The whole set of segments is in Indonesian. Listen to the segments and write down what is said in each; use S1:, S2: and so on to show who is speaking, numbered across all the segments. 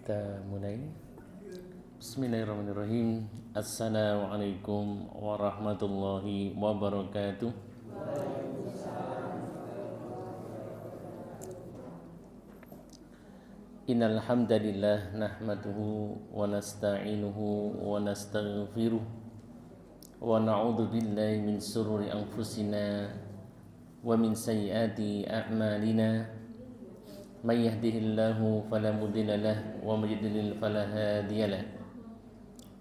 S1: Kita mulai. Bismillahirrahmanirrahim. Assalamualaikum warahmatullahi wabarakatuh. Innal hamdalillah nahmaduhu wa nasta'inuhu wa nastaghfiruh wa na'udzu billahi min shururi anfusina wa min sayyiati a'malina. Man yahdihillahu fala mudilla lahu wa may yudlil fala hadiya lahu.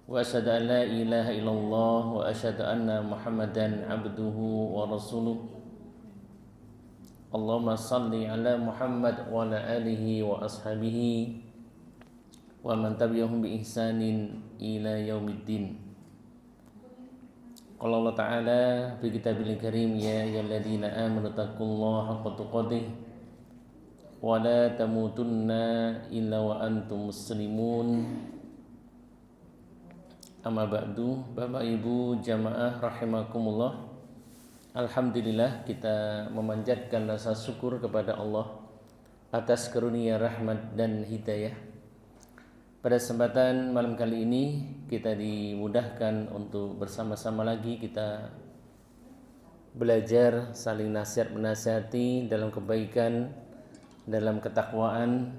S1: Wa asyhadu an la ilaha illallah wa asyhadu anna Muhammadan abduhu wa rasuluh. Allahumma salli ala Muhammad wa ala alihi wa ashabihi wa man tabi'ahum bi ihsanin ila yaumiddin. Qala Allah Ta'ala fi kitabil karim ya ayyuhalladzina amanu taqullaha haqqa tuqatih wa la tamutunna illa wa antum muslimun. Amma ba'du, Bapak Ibu jamaah rahimakumullah. Alhamdulillah, kita memanjatkan rasa syukur kepada Allah atas karunia rahmat dan hidayah. Pada kesempatan malam kali ini kita dimudahkan untuk bersama-sama lagi kita belajar saling nasihat menasihati dalam kebaikan, dalam ketakwaan.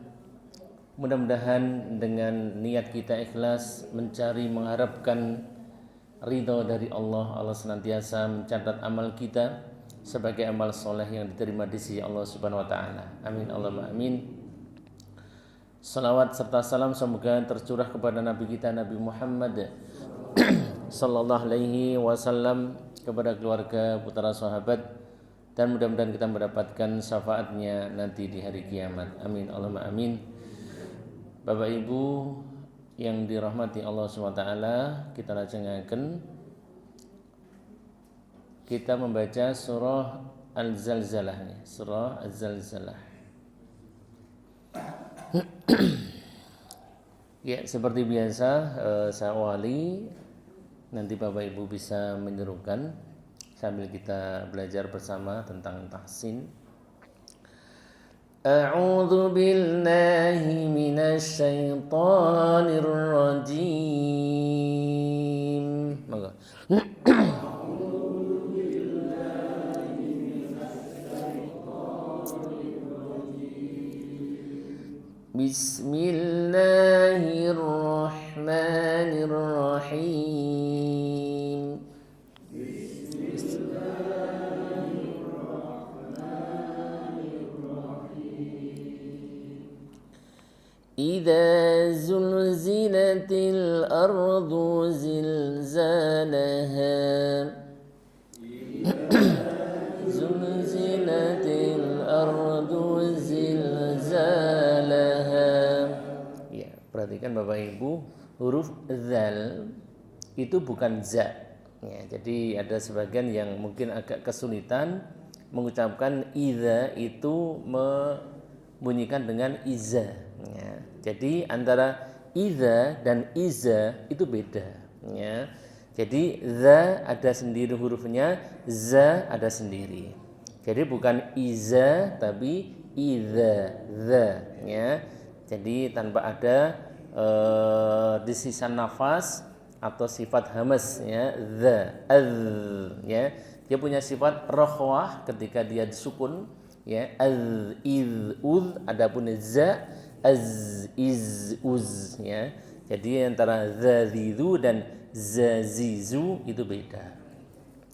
S1: Mudah-mudahan dengan niat kita ikhlas mencari mengharapkan ridha dari Allah, Allah senantiasa mencatat amal kita sebagai amal soleh yang diterima di sisi Allah Subhanahu wa taala. Amin Allahumma amin. Salawat serta salam semoga tercurah kepada Nabi kita Nabi Muhammad sallallahu alaihi wasallam, kepada keluarga, putra, sahabat, dan mudah-mudahan kita mendapatkan syafaatnya nanti di hari kiamat. Amin Allahumma amin. Bapak Ibu yang dirahmati Allah SWT, kita lajengaken kita membaca surah Al-Zalzalah. Surah Al-Zalzalah. Ya, seperti biasa saya awali, nanti Bapak Ibu bisa menyerukan sambil kita belajar bersama tentang tahsin. A'udzu billahi minasy syaithanir rajim. Monggo. Bismillahirrahmanirrahim. إذا زلزلت الأرض زلزالها زلزلت الأرض زلزالها. Ya, perhatikan Bapak Ibu, huruf zal itu bukan za. Ya, jadi ada sebagian yang mungkin agak kesulitan mengucapkan idza itu membunyikan dengan iza. Ya, jadi antara idza dan iza itu beda. Ya, jadi za ada sendiri hurufnya, za ada sendiri. Jadi bukan iza tapi idza, za. Ya, jadi tanpa ada desisan nafas atau sifat hamas. Ya, za, az. Ya, dia punya sifat rakhwah ketika dia disukun. Ya, az, iz, uz. Adapun za, az, iz, uz. Ya, jadi antara zazizu dan zazizu itu beda.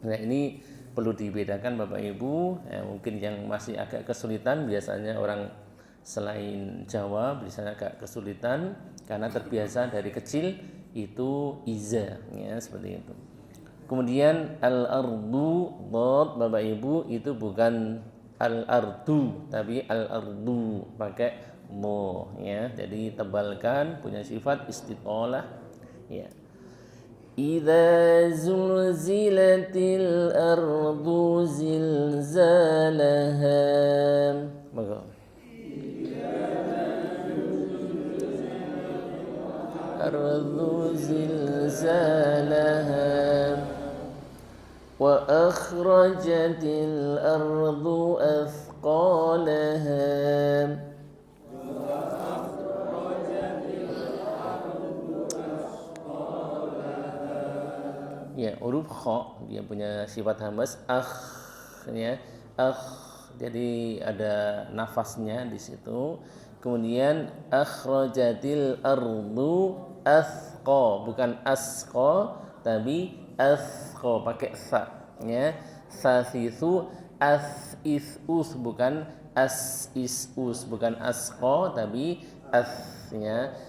S1: Nah, ini perlu dibedakan Bapak Ibu. Mungkin yang masih agak kesulitan, biasanya orang selain Jawa biasanya agak kesulitan karena terbiasa dari kecil itu iza. Ya, seperti itu. Kemudian al-ardu, Bapak Ibu, itu bukan al-ardu tapi al-ardu pakai mo. Ya, jadi tebalkan, punya sifat istitalah. Ya, idza zulzilatil ardu zilzalaha. Monggo. Ardu zilzalaha wa akhrajatil ardu athqalaha Ya, huruf kha dia punya sifat hamzah ya. Jadi ada nafasnya di situ. Kemudian akhrajatil ardu athqa, bukan asqa tapi athqa pakai sa ya. Sasisu asisus, bukan asisus, bukan asqa tapi asnya.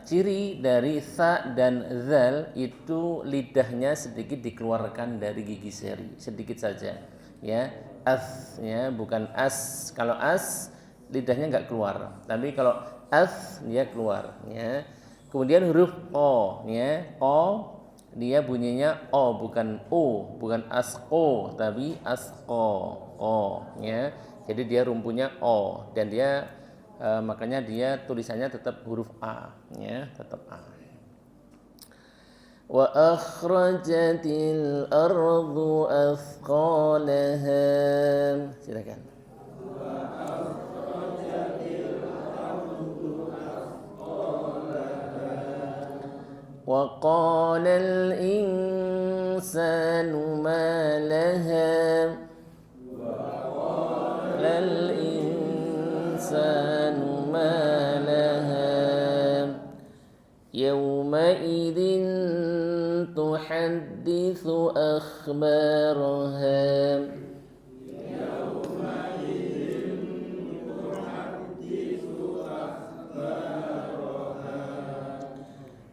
S1: Ciri dari sa dan zal itu lidahnya sedikit dikeluarkan dari gigi seri, sedikit saja ya. Ya, bukan as. Kalau as lidahnya nggak keluar, tapi kalau as dia keluar ya. Kemudian huruf o ya, o dia bunyinya o bukan o, bukan asqo tapi asqo, o ya. Jadi dia rumpunya o dan dia makanya dia tulisannya tetap huruf a ya, tetap a. Wa akhrajatil ardu athqalaha. Silakan. Wa qala al insanu ma laha. Lal insanu ma laha. Yawma'idin tuhaddithu akhbaraha.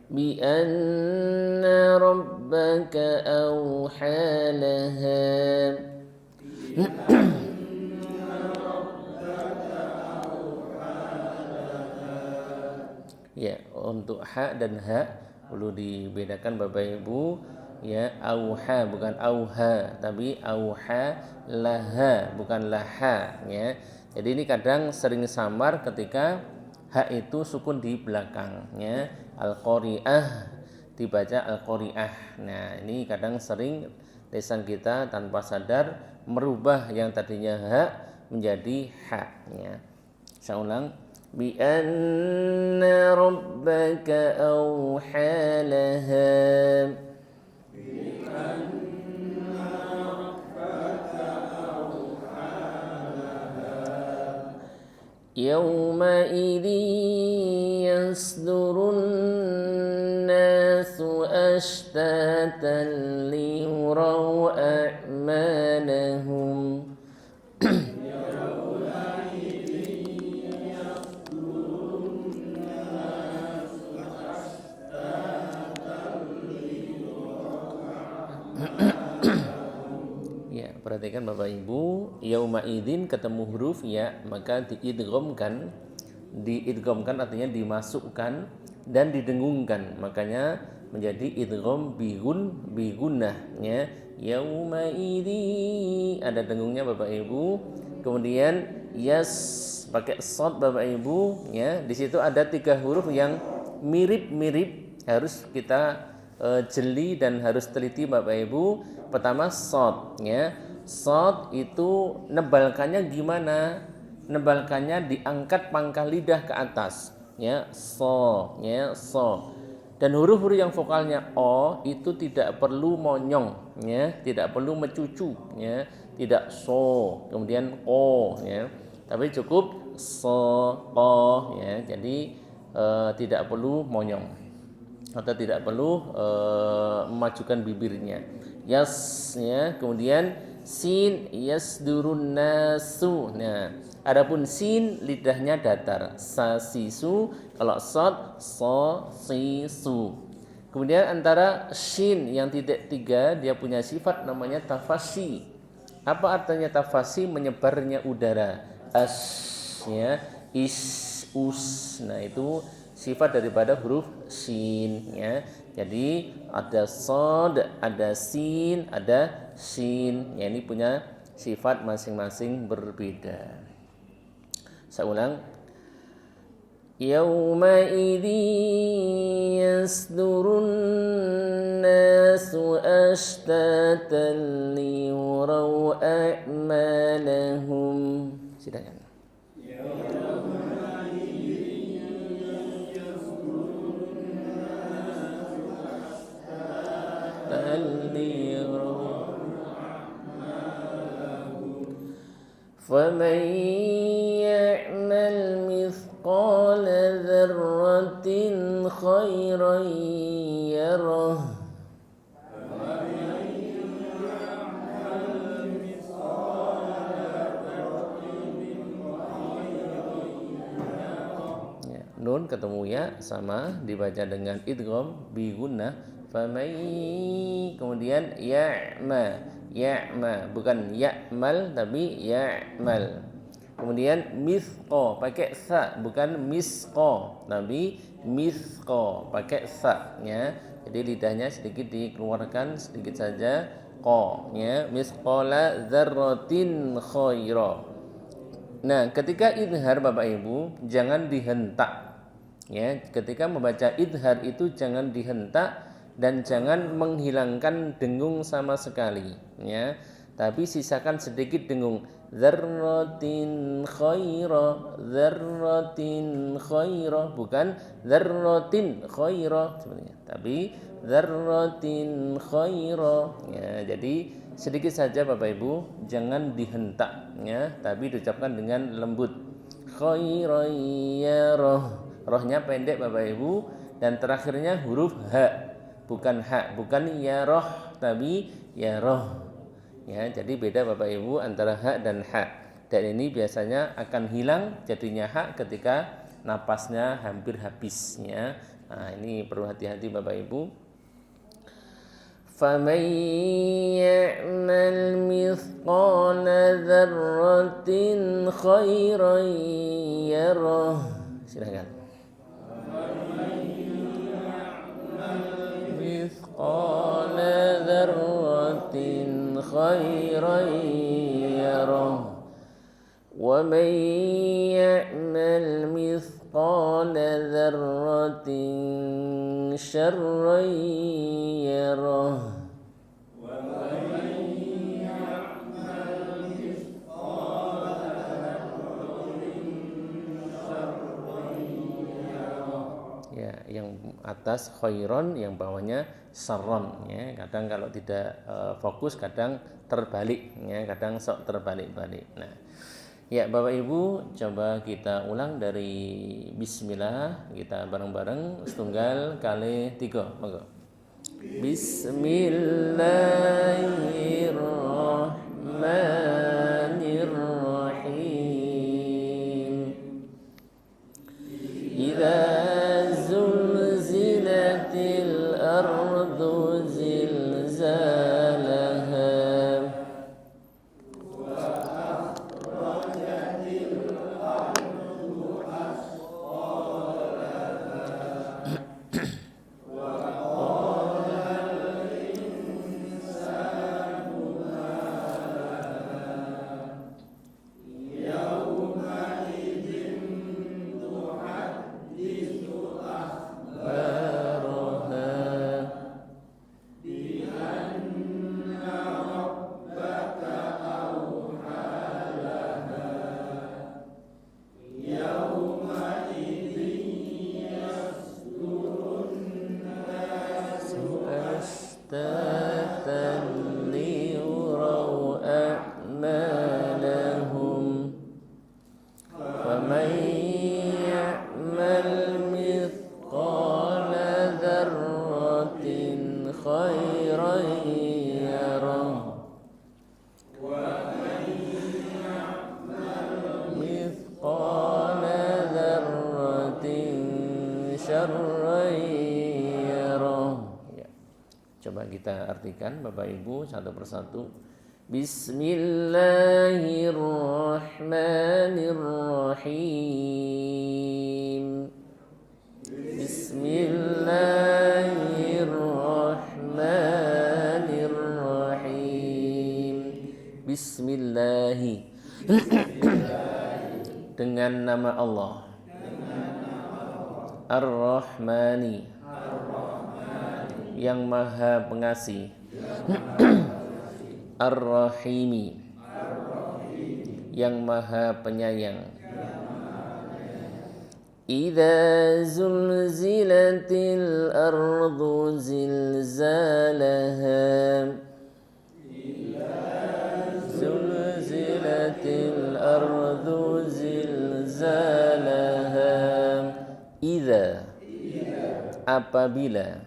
S1: Bi anna rabbaka awha laha. Ya, untuk ha dan ha perlu dibedakan Bapak Ibu ya. Auha bukan auha tapi auha laha, bukan laha ya. Jadi ini kadang sering samar ketika ha itu sukun di belakang ya. Al-qari'ah dibaca al-qari'ah. Nah, ini kadang sering lisan kita tanpa sadar merubah yang tadinya ha menjadi ha ya. Saya ulang. Bi anna rabbaka awha laha. Bi anna rabbaka awha laha. Yawma idin yasdurun nasu ashtatan liyuraw a'malahum. Ya, perhatikan Bapak Ibu, yauma idzin ketemu huruf ya, maka diidghamkan. Diidghamkan artinya dimasukkan dan didengungkan. Makanya menjadi idgham bigunnah ya. Yauma idzi ada dengungnya Bapak Ibu. Kemudian yas pakai shad Bapak Ibu ya. Di situ ada 3 huruf yang mirip-mirip, harus kita jeli dan harus teliti Bapak Ibu. Pertama shad ya. Shad itu nebalkannya gimana? Nebalkannya diangkat pangkal lidah ke atas ya. So ya, so. Dan huruf-huruf yang vokalnya o itu tidak perlu monyong ya, tidak perlu mencucu ya, tidak so kemudian o ya. Tapi cukup so, o ya. Jadi tidak perlu monyong atau tidak perlu memajukan bibirnya. Yas ya, kemudian sin yasdurun nasu. Nah, adapun sin lidahnya datar, sa sisu. Kalau shad so si su. Kemudian antara shin yang titik 3 dia punya sifat namanya tafasi. Apa artinya tafasi? Menyebarnya udara. As ya, is us. Nah, itu sifat daripada huruf shin ya. Jadi ada shad, ada sin, ada shin. Ya, ini punya sifat masing-masing berbeda. Saya ulang. Yauma idzi yasdurun nasu ashtatan liyuraw a'malahum. Silakan. فمن يعمل مثقال ذرة خيرا يره nun ketemu ya sama dibaca dengan idgham bi gunnah famai kemudian ya'ma bukan ya'mal tapi ya'mal kemudian misqa pakai sa bukan misqa tapi misqa pakai sa ya jadi lidahnya sedikit dikeluarkan sedikit saja qa ya misqala dzarratin khaira. Nah ketika idhar Bapak Ibu jangan dihentak ya, ketika membaca idhar itu jangan dihentak dan jangan menghilangkan dengung sama sekali ya. Tapi sisakan sedikit dengung. Dzarratin khaira, bukan dzarratin khaira sebenarnya. Tapi dzarratin khaira ya. Jadi sedikit saja Bapak Ibu, jangan dihentak ya, tapi diucapkan dengan lembut. Khairan yarah. Rohnya pendek Bapak Ibu dan terakhirnya huruf ha bukan ha bukan ya roh tapi ya roh ya jadi beda Bapak Ibu antara ha dan ha dan ini biasanya akan hilang jadinya ha ketika napasnya hampir habis ya. Nah ini perlu hati-hati Bapak Ibu. فَمَنْ يَعْمَلْ مِثْقَالَ ذَرَّةٍ خَيْرًا يَرَهُ. Silakan. مثقال ذرة خيرا يره ومن يعمل مثقال ذرة شرا يره ya yang atas khairon yang bawahnya sarron ya kadang kalau tidak fokus kadang terbalik ya kadang sok terbalik-balik. Nah ya Bapak Ibu coba kita ulang dari bismillah kita bareng-bareng setunggal kali tiga monggo. Bismillahirrahmanirrahim. Idza الأرض زلزالها وأخرجت الأرض أثقالها وقال الإنسان ما لها يومئذ تحدث أخبارها ليروا أعمالهم ومن يعمل مثقال ذرة خيرا يره ومن يعمل مثقال ذرة شرا يره. Coba kita artikan Bapak Ibu satu persatu. Bismillahirrahmanirrahim. Bismillahirrahmanirrahim. Bismillahi. Dengan nama Allah. Ar-Rahmani. Yang Maha Pengasih. Ar-Rahimi. Yang Maha Penyayang. Idza zulzilatil ardu zilzalaha. Zulzilatil ardu zilzalaha. Idza, apabila,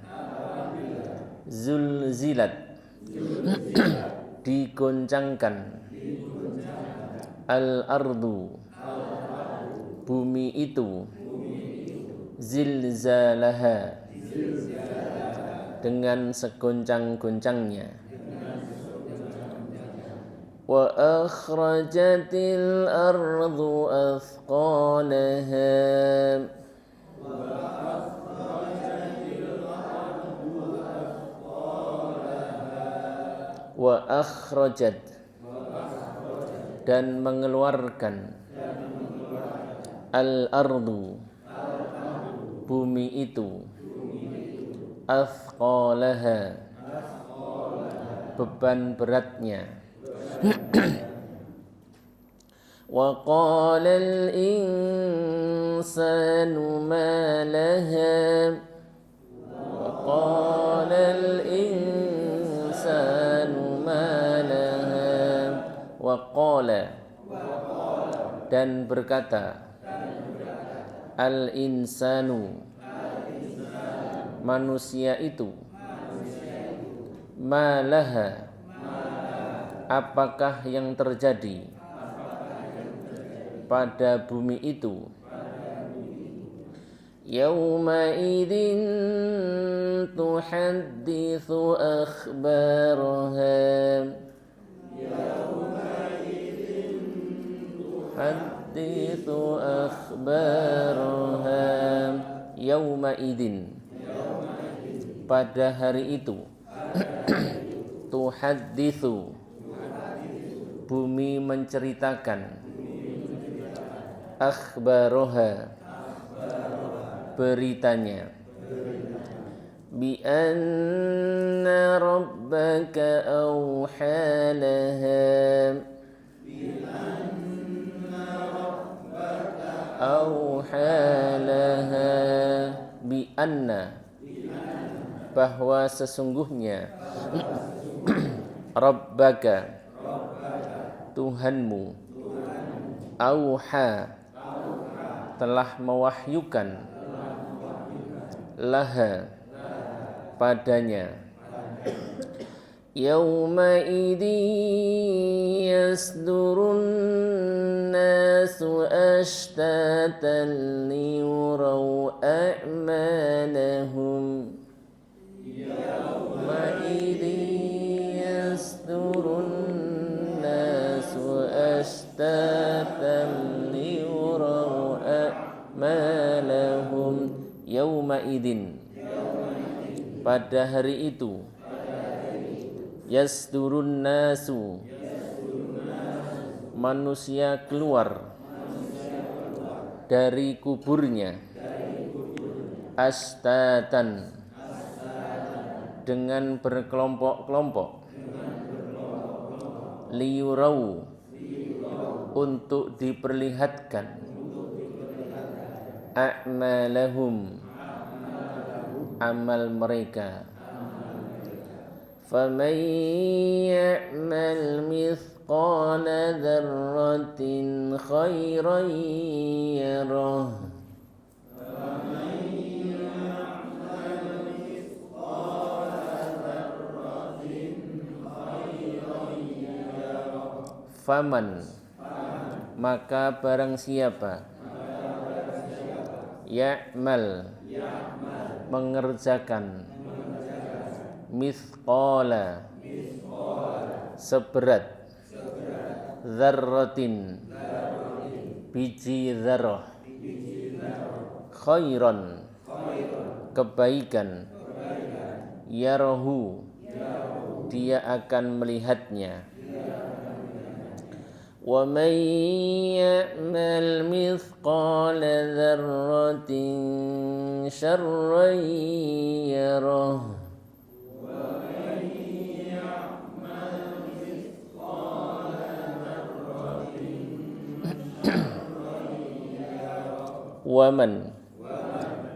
S1: zulzilat, digoncangkan, al-ardu, bumi itu, zilzalaha, dengan segoncang-goncangnya, wa akhrajatil ardu athqalaha, wa akhrajat, dan mengeluarkan, al-ardu, bumi itu, athqalaha, beban beratnya. Wa qala al-insanu ma laha. Wa qala al-insanu ma laha. Wa qala, dan berkata, al-insanu, manusia itu, ma laha, apakah yang terjadi pada bumi itu, yauma idzin tuhadditsu akhbaraha, tuhadditsu akhbaraha, yauma idzin, pada hari itu, tuhadditsu, bumi menceritakan, akhbaraha, beritanya, bi anna rabbaka awha laha, awha laha, bi anna, bahwa sesungguhnya, rabbaka, Tuhanmu, auha, telah mewahyukan, laha, padanya, yauma idzi yasdurun nasu ashtatan liyuraw a'malahum, yauma idzi yasdurun nasu ashtatan liyuraw a'malahum, yauma idzin, pada hari itu, yasdurun nasu, manusia keluar dari kuburnya, ashtatan, dengan berkelompok-kelompok, liyurau, untuk diperlihatkan, a'malahum, amal mereka. Faman ya'mal mithqala dzarratin khairan yarah, faman, maka barang siapa, ya'mal, mengerjakan, mithqala, seberat, dzarratin, biji dzarrah, khairan, kebaikan, yarahu, dia akan melihatnya. Wa man ya'mal mithqala dzarratin syarran yarah, waman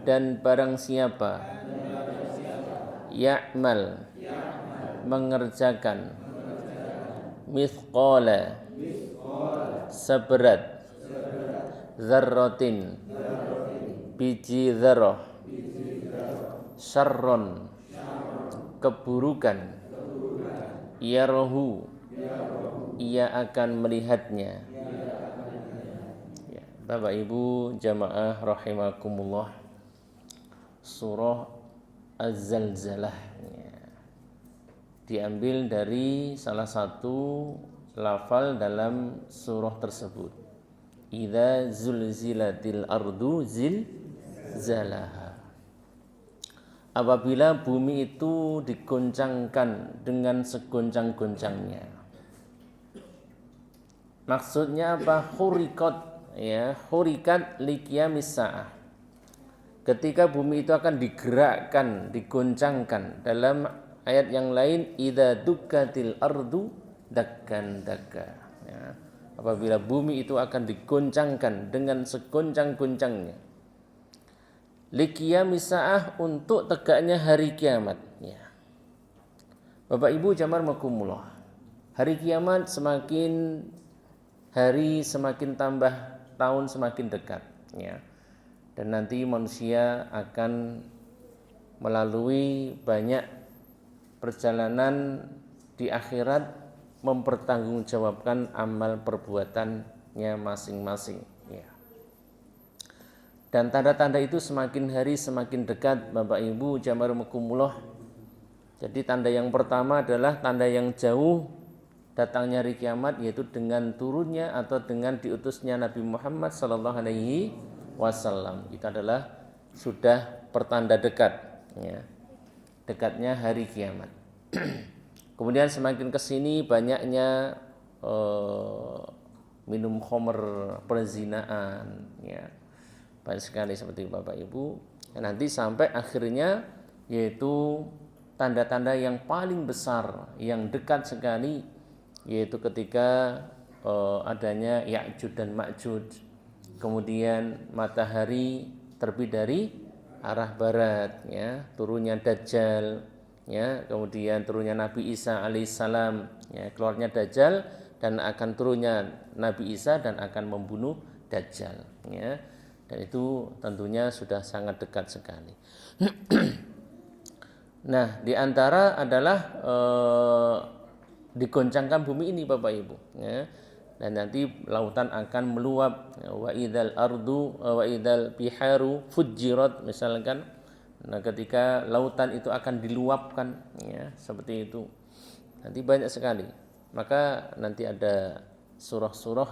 S1: dan barang siapa ya'mal mengerjakan mithqala seberat dzarratin biji dzarrah syarron keburukan yarahu ia akan melihatnya. Ya, Bapak Ibu jamaah rahimakumullah, surah Az-Zalzalah diambil dari salah satu lafal dalam surah tersebut. Idza zulzilatil ardu zilzalaha. Apabila bumi itu digoncangkan dengan segoncang-goncangnya. Maksudnya apa? Hurikat liqiyamis sa'ah. Ketika bumi itu akan digerakkan, digoncangkan. Dalam ayat yang lain, idza dukkatil ardu dakkan dakka. Ya. Apabila bumi itu akan digoncangkan dengan segoncang-goncangnya. Liqiyamis sa'ah, untuk tegaknya hari kiamat. Ya. Bapak Ibu jamaah makumullah. Hari kiamat semakin hari semakin tambah, tahun semakin dekat, ya. Dan nanti manusia akan melalui banyak perjalanan di akhirat mempertanggungjawabkan amal perbuatannya masing-masing, ya. Dan tanda-tanda itu semakin hari semakin dekat, Bapak Ibu jamaah rahimakumullah. Jadi tanda yang pertama adalah tanda yang jauh datangnya hari kiamat, yaitu dengan turunnya atau dengan diutusnya Nabi Muhammad sallallahu alaihi wasallam. Itu adalah sudah pertanda dekat, ya. Dekatnya hari kiamat. Kemudian semakin kesini banyaknya minum khamr, perzinaan, ya. Banyak sekali seperti Bapak Ibu. Nanti sampai akhirnya yaitu tanda-tanda yang paling besar, yang dekat sekali, yaitu ketika adanya Ya'juj dan Ma'juj. Kemudian matahari terbit dari arah barat, ya, turunnya Dajjal, ya, kemudian turunnya Nabi Isa alaihissalam, ya, keluarnya Dajjal dan akan turunnya Nabi Isa dan akan membunuh Dajjal, ya. Dan itu tentunya sudah sangat dekat sekali. Nah, di antara adalah digoncangkan bumi ini Bapak Ibu, ya. Dan nanti lautan akan meluap, ya. Wa idzal ardu wa idzal biharu fujirat misalkan. Nah, ketika lautan itu akan diluapkan, ya, seperti itu. Nanti banyak sekali. Maka nanti ada surah-surah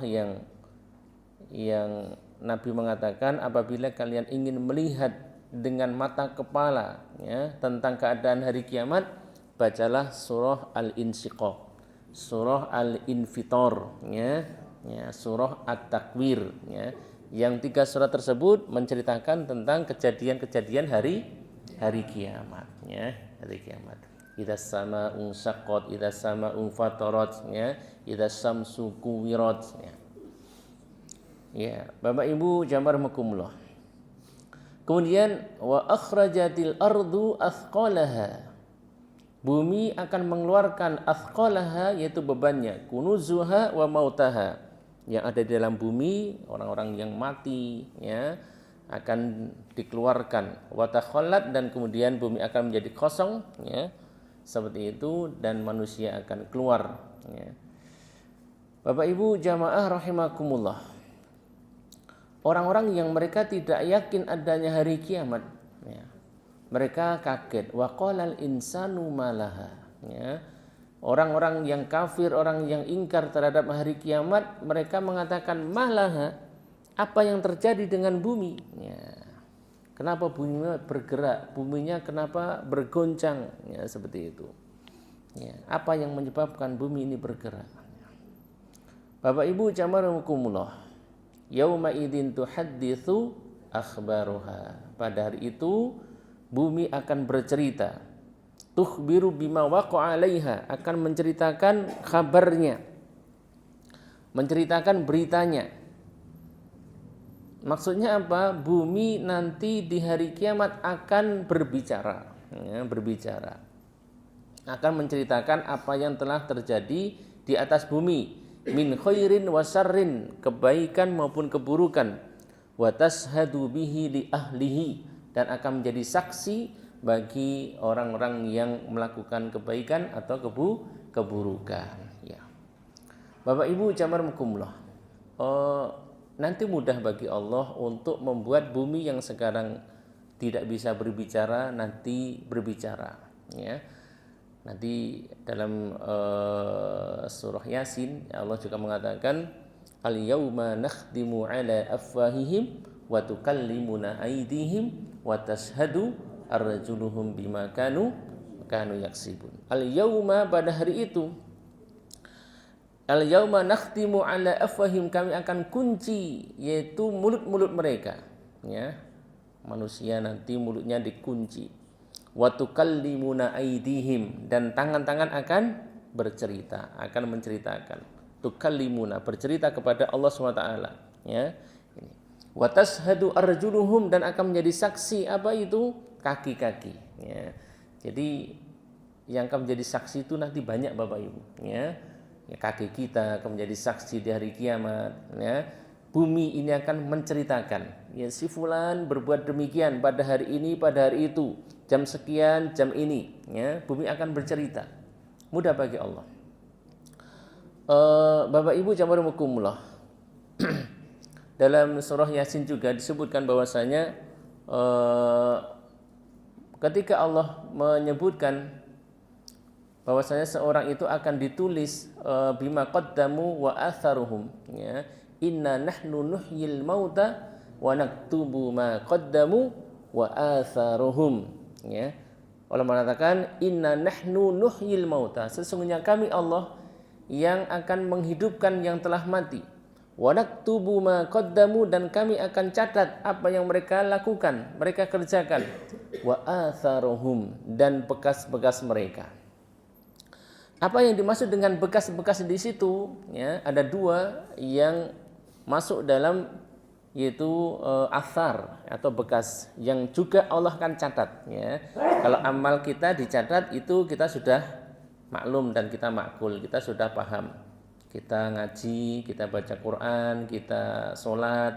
S1: yang Nabi mengatakan apabila kalian ingin melihat dengan mata kepala, ya, tentang keadaan hari kiamat, bacalah surah Al-Insyiqaq, surah Al-Infitor, ya, surah At-Takwir, ya. Yang 3 surah tersebut menceritakan tentang kejadian-kejadian hari kiamat, ya, hari kiamat. Idza sama'un syaqqat, idza sama'un fatarat, ya, idza syamsu kuwirat, ya. Ya, Bapak Ibu jamaah rahimakumullah. Kemudian wa akhrajatil ardu athqalaha. Bumi akan mengeluarkan athqalaha, yaitu bebannya, kunuzuha wa mautaha. Yang ada di dalam bumi, orang-orang yang mati, ya, akan dikeluarkan. Wa takhallat, dan kemudian bumi akan menjadi kosong, ya. Seperti itu, dan manusia akan keluar, ya. Bapak Ibu jamaah rahimakumullah. Orang-orang yang mereka tidak yakin adanya hari kiamat, ya, mereka kaget. Wa qalal insanu malaha, ya. Orang-orang yang kafir, orang yang ingkar terhadap hari kiamat, mereka mengatakan malaha, apa yang terjadi dengan bumi, ya. Kenapa buminya bergerak, buminya kenapa bergoncang, ya, seperti itu, ya. Apa yang menyebabkan bumi ini bergerak? Bapak Ibu jamaah rahimakumullah, yauma idzin tuhadditsu akhbaruha. Pada hari itu bumi akan bercerita. Tukhbiru bima waqa'a 'alaiha, akan menceritakan kabarnya, menceritakan beritanya. Maksudnya apa? Bumi nanti di hari kiamat akan berbicara, berbicara. Akan menceritakan apa yang telah terjadi di atas bumi, min khairin wa syarrin, kebaikan maupun keburukan. Wa tashhadu bihi li ahlihi, dan akan menjadi saksi bagi orang-orang yang melakukan kebaikan atau keburukan. Ya. Bapak Ibu jamarmukumullah, nanti mudah bagi Allah untuk membuat bumi yang sekarang tidak bisa berbicara nanti berbicara. Ya. Nanti dalam surah Yasin Allah juga mengatakan al-yauma nakhtimu ala afwahihim wa tukallimuna aydihim wa tashhadu arjuluhum bima kanu yaksibun. Al-yauma, pada hari itu, al-yauma nakhtimu ala afwahim, kami akan kunci, yaitu mulut-mulut mereka, ya. Manusia nanti mulutnya dikunci. Wa tukallimuna aydihim, dan tangan-tangan akan bercerita, akan menceritakan. Tukallimuna, bercerita kepada Allah SWT, ya. Wa tashhadu arjuluhum, dan akan menjadi saksi apa itu? Kaki-kaki, ya. Jadi yang akan menjadi saksi itu nanti banyak Bapak Ibu, ya. Ya, kaki kita akan menjadi saksi di hari kiamat, ya. Bumi ini akan menceritakan, ya, si fulan berbuat demikian pada hari ini, pada hari itu, jam sekian, jam ini, ya. Bumi akan bercerita. Mudah bagi Allah. Bapak Ibu jamarumukumullah. Dalam surah Yasin juga disebutkan bahwasanya ketika Allah menyebutkan bahwasanya seorang itu akan ditulis bima qaddamu wa atharuhum, ya. Inna nahnu nuhyil mauta wa naktubu ma qaddamu wa atharuhum, ya. Allah mengatakan inna nahnu nuhyil mauta, sesungguhnya kami Allah yang akan menghidupkan yang telah mati. Wa naktubu ma qaddamu, dan kami akan catat apa yang mereka lakukan, mereka kerjakan. Wa atharuhum, dan bekas-bekas mereka. Apa yang dimaksud dengan bekas-bekas di situ? Ya, ada dua yang masuk dalam, yaitu athar atau bekas yang juga Allah akan catat. Ya. Kalau amal kita dicatat itu kita sudah maklum dan kita makul, kita sudah paham. Kita ngaji, kita baca Quran, kita sholat,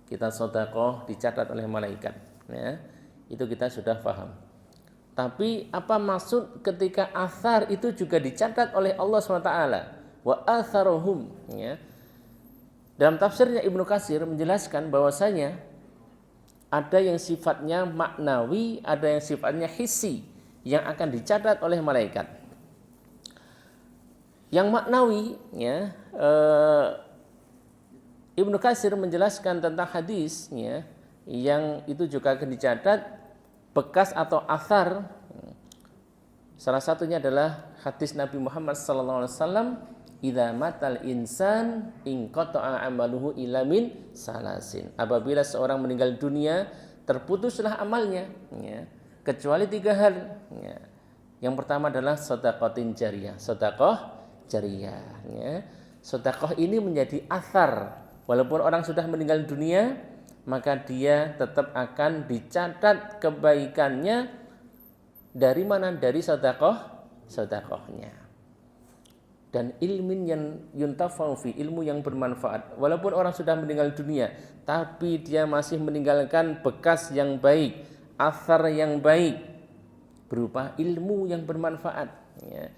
S1: kita sedekah, dicatat oleh malaikat. Ya. Itu kita sudah paham. Tapi apa maksud ketika athar itu juga dicatat oleh Allah SWT? Wa atharuhum, ya. Dalam tafsirnya Ibnu Katsir menjelaskan bahwasanya ada yang sifatnya maknawi, ada yang sifatnya hissi yang akan dicatat oleh malaikat. Yang maknawi, ya, Ibnu Katsir menjelaskan tentang hadis, ya, yang itu juga akan dicatat bekas atau athar. Salah satunya adalah hadis Nabi Muhammad SAW, idza matal insan inqata'a amaluhu illa min salasin. Apabila seorang meninggal dunia, terputuslah amalnya, ya, kecuali 3 hal. Ya. Yang pertama adalah sedekahtin jariyah, sedekah jariyah. Ya. Sedekah ini menjadi athar. Walaupun orang sudah meninggal dunia, maka dia tetap akan dicatat kebaikannya dari mana? Dari sedekahnya. Dan ilmin yang yuntafa'u fi, ilmu yang bermanfaat. Walaupun orang sudah meninggal dunia, tapi dia masih meninggalkan bekas yang baik, athar yang baik, berupa ilmu yang bermanfaat. Ya.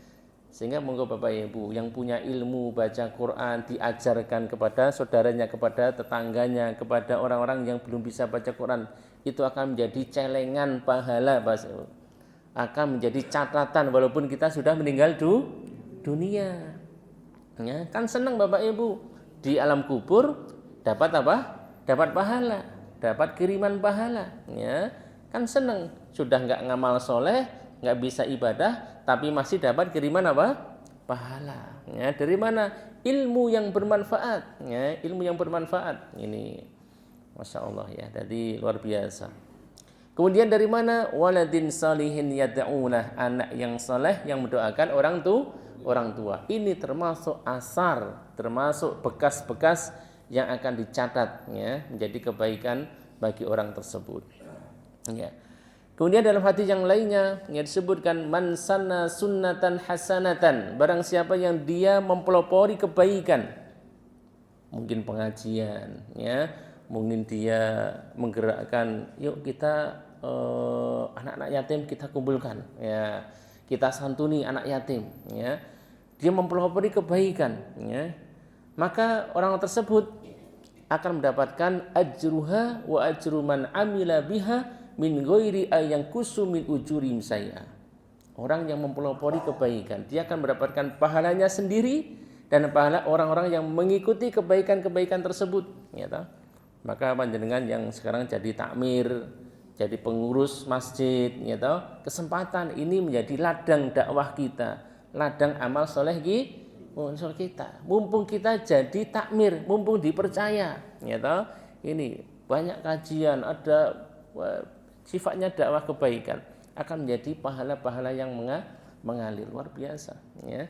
S1: Sehingga monggo Bapak Ibu yang punya ilmu baca Quran, diajarkan kepada saudaranya, kepada tetangganya, kepada orang-orang yang belum bisa baca Quran, itu akan menjadi celengan pahala, akan menjadi catatan walaupun kita sudah meninggal dunia. Ya, kan senang Bapak Ibu di alam kubur dapat apa? Dapat pahala, dapat kiriman pahala. Ya, kan senang, sudah nggak ngamal soleh, nggak bisa ibadah, tapi masih dapat kiriman apa? Pahala. Ya, dari mana? Ilmu yang bermanfaat. Ya, ilmu yang bermanfaat. Ini, masya Allah ya. Jadi luar biasa. Kemudian dari mana? Waladin salihin yad'unah, anak yang saleh yang mendoakan orang tua. Ini termasuk asar, termasuk bekas-bekas yang akan dicatat ya, menjadi kebaikan bagi orang tersebut. Ya. Kemudian dalam hadis yang lainnya yang disebutkan man sanna sunnatan hasanatan, barang siapa yang dia mempelopori kebaikan, mungkin pengajian ya, mungkin dia menggerakkan yuk kita anak-anak yatim kita kumpulkan ya, kita santuni anak yatim ya, dia mempelopori kebaikan ya, maka orang tersebut akan mendapatkan ajruha wa ajru man amila biha min ghairi ayang kusumin ujurim saya. Orang yang mempelopori kebaikan dia akan mendapatkan pahalanya sendiri dan pahala orang-orang yang mengikuti kebaikan-kebaikan tersebut ya toh. Maka panjenengan yang sekarang jadi takmir, jadi pengurus masjid ya toh, kesempatan ini menjadi ladang dakwah kita, ladang amal soleh kita. Mumpung kita jadi takmir, mumpung dipercaya ya toh, ini banyak kajian, ada sifatnya dakwah kebaikan, akan menjadi pahala-pahala yang mengalir luar biasa ya.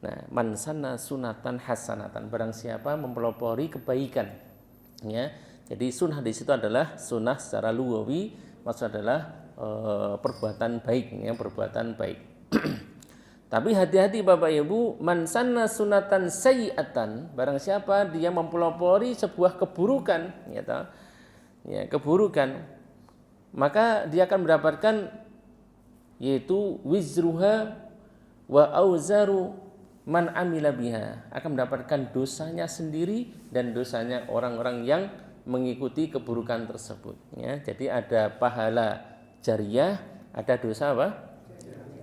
S1: Nah, man sanna sunatan hasanatan, barang siapa mempelopori kebaikan ya. Jadi sunnah di situ adalah sunnah secara lugawi, maksud adalah perbuatan baik ya, perbuatan baik. Tapi hati-hati Bapak Ibu, man sanna sunatan sayyi'atan, barang siapa dia mempelopori sebuah keburukan ya, ya keburukan, maka dia akan mendapatkan yaitu wizruha wa auzaru man amila biha, akan mendapatkan dosanya sendiri dan dosanya orang-orang yang mengikuti keburukan tersebut ya. Jadi ada pahala jariyah, ada dosa apa?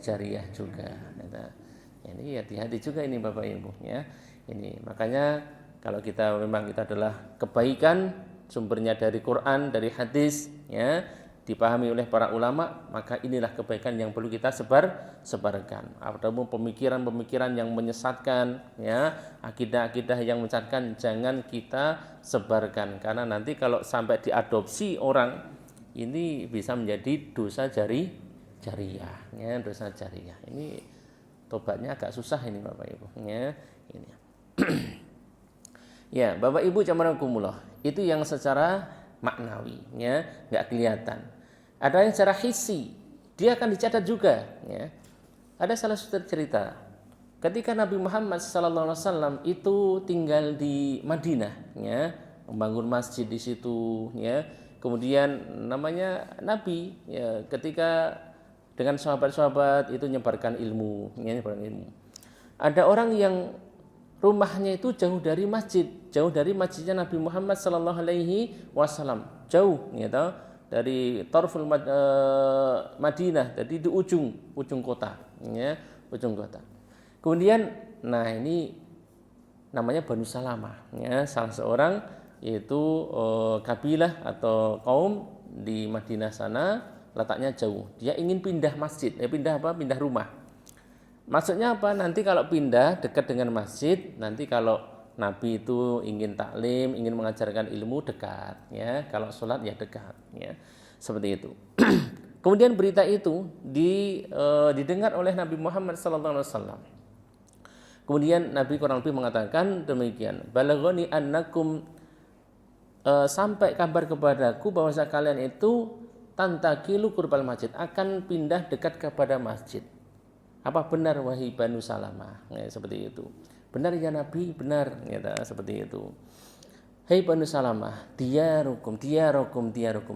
S1: Jariyah juga. Nah, ini hati-hati juga ini Bapak Ibu ya. Ini makanya kalau kita memang kita adalah kebaikan sumbernya dari Quran, dari hadis ya, dipahami oleh para ulama, maka inilah kebaikan yang perlu kita sebarkan. Ataupun pemikiran-pemikiran yang menyesatkan ya, akidah-akidah yang menyesatkan jangan kita sebarkan, karena nanti kalau sampai diadopsi orang ini bisa menjadi dosa jariyah ya, dosa jariyah. Ini tobatnya agak susah ini Bapak Ibu ya. Ini. Ya, Bapak Ibu jamaah, itu yang secara maknawi ya, enggak kelihatan. Ada yang secara hissi, dia akan dicatat juga ya. Ada salah satu cerita ketika Nabi Muhammad SAW itu tinggal di Madinah ya, membangun masjid di situ ya. Kemudian namanya Nabi ya, ketika dengan sahabat-sahabat itu nyebarkan ilmu ya, nyebarkan ilmu. Ada orang yang rumahnya itu jauh dari masjid, jauh dari masjidnya Nabi Muhammad SAW, jauh ya tahu, dari Tarful Madinah, jadi di ujung kota ya, ujung kota. Kemudian nah ini namanya Banu Salamah ya, salah seorang yaitu kabilah atau kaum di Madinah sana, letaknya jauh. Dia ingin pindah masjid, pindah apa? Pindah rumah. Maksudnya apa? Nanti kalau pindah dekat dengan masjid, nanti kalau Nabi itu ingin taklim, ingin mengajarkan ilmu dekat, ya. Kalau sholat ya dekat, ya. Seperti itu. Kemudian berita itu didengar oleh Nabi Muhammad SAW. Kemudian Nabi kurang lebih mengatakan demikian. Balaghani annakum, sampai kabar kepadaku bahwa kalian itu tantakilu qurbal masjid, akan pindah dekat kepada masjid. Apa benar wahai Banu Salamah? Ya, seperti itu. Benar ya Nabi, benar ya, seperti itu. Hei Banu Salamah, diyarukum,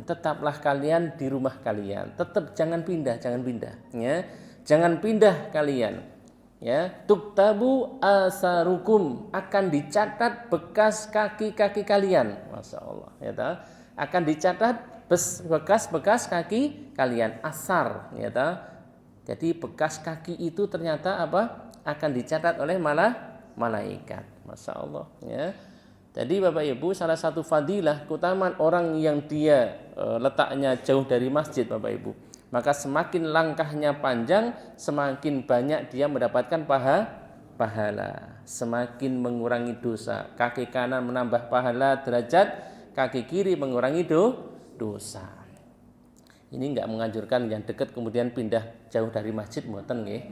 S1: tetaplah kalian di rumah kalian. Tetap jangan pindah, ya. Jangan pindah kalian. Ya, tuktabu asarukum, akan dicatat bekas kaki-kaki kalian. Masya Allah, ya ta? Akan dicatat bekas-bekas kaki kalian, asar, ya ta? Jadi bekas kaki itu ternyata apa? Akan dicatat oleh malaikat. Masya Allah, ya. Jadi Bapak Ibu, salah satu fadilah keutamaan orang yang dia letaknya jauh dari masjid Bapak Ibu, maka semakin langkahnya panjang, semakin banyak dia mendapatkan pahala, semakin mengurangi dosa. Kaki kanan menambah pahala derajat, kaki kiri mengurangi dosa. Ini enggak menganjurkan yang dekat kemudian pindah jauh dari masjid, mboten nggih.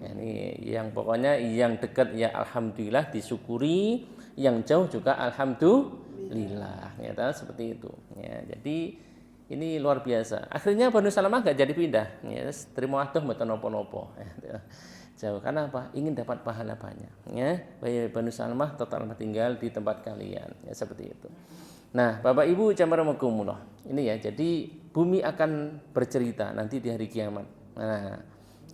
S1: Ya, ini yang pokoknya yang dekat ya alhamdulillah disyukuri, yang jauh juga alhamdulillah lillah, ya seperti itu. Ya, jadi ini luar biasa. Akhirnya Banu Salamah gak jadi pindah, ya, terima aduh mboten nopo-nopo. Ya, jauh karena apa? Ingin dapat pahala banyak. Ya, Banu Salamah total tinggal di tempat kalian, ya seperti itu. Nah, Bapak Ibu jamaah, ini ya, jadi bumi akan bercerita nanti di hari kiamat. Nah,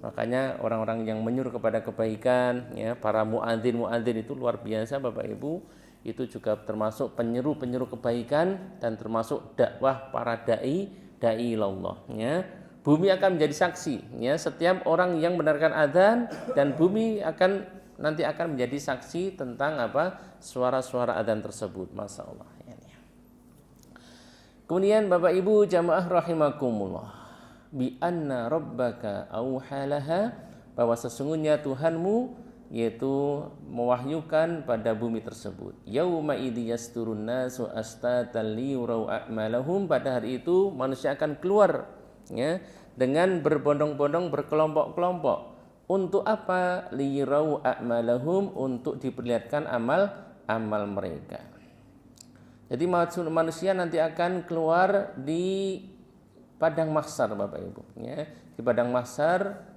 S1: makanya orang-orang yang menyuruh kepada kebaikan, ya, para muadzin itu luar biasa Bapak Ibu, itu juga termasuk penyeru kebaikan dan termasuk dakwah para dai ilallah, ya. Bumi akan menjadi saksi, ya, setiap orang yang mendengarkan adzan, dan bumi nanti akan menjadi saksi tentang apa? Suara-suara adzan tersebut. Masya Allah. Kemudian Bapak Ibu jamaah rahimakumullah, bi anna rabbaka auhalaha, bahwa sesungguhnya Tuhanmu yaitu mewahyukan pada bumi tersebut. Yauma idzi yasturun nasu astatan liyurau a'malahum, pada hari itu manusia akan keluar, ya, dengan berbondong-bondong, berkelompok-kelompok. Untuk apa? Liyurau a'malahum, untuk diperlihatkan amal mereka. Jadi manusia nanti akan keluar di padang mahsyar Bapak Ibu, ya, di padang mahsyar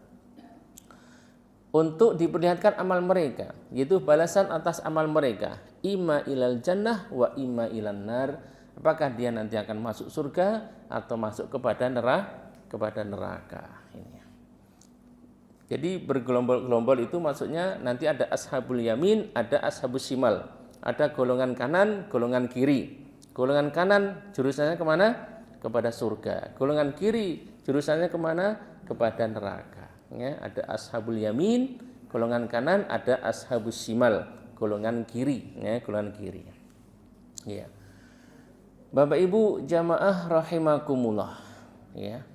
S1: untuk diperlihatkan amal mereka, yaitu balasan atas amal mereka, imma ilal jannah wa imma ilan nar, apakah dia nanti akan masuk surga atau masuk kepada neraka. Ini. Jadi bergelombol-gelombol itu maksudnya nanti ada ashabul yamin, ada ashabus shimal, ada golongan kanan, golongan kiri. Golongan kanan jurusannya kemana? Kepada surga. Golongan kiri jurusannya kemana? Kepada neraka. Ya, ada ashabul yamin, golongan kanan, ada ashabus shimal, golongan kiri, ya, golongan kiri. Ya. Bapak Ibu jamaah rahimakumullah, ya.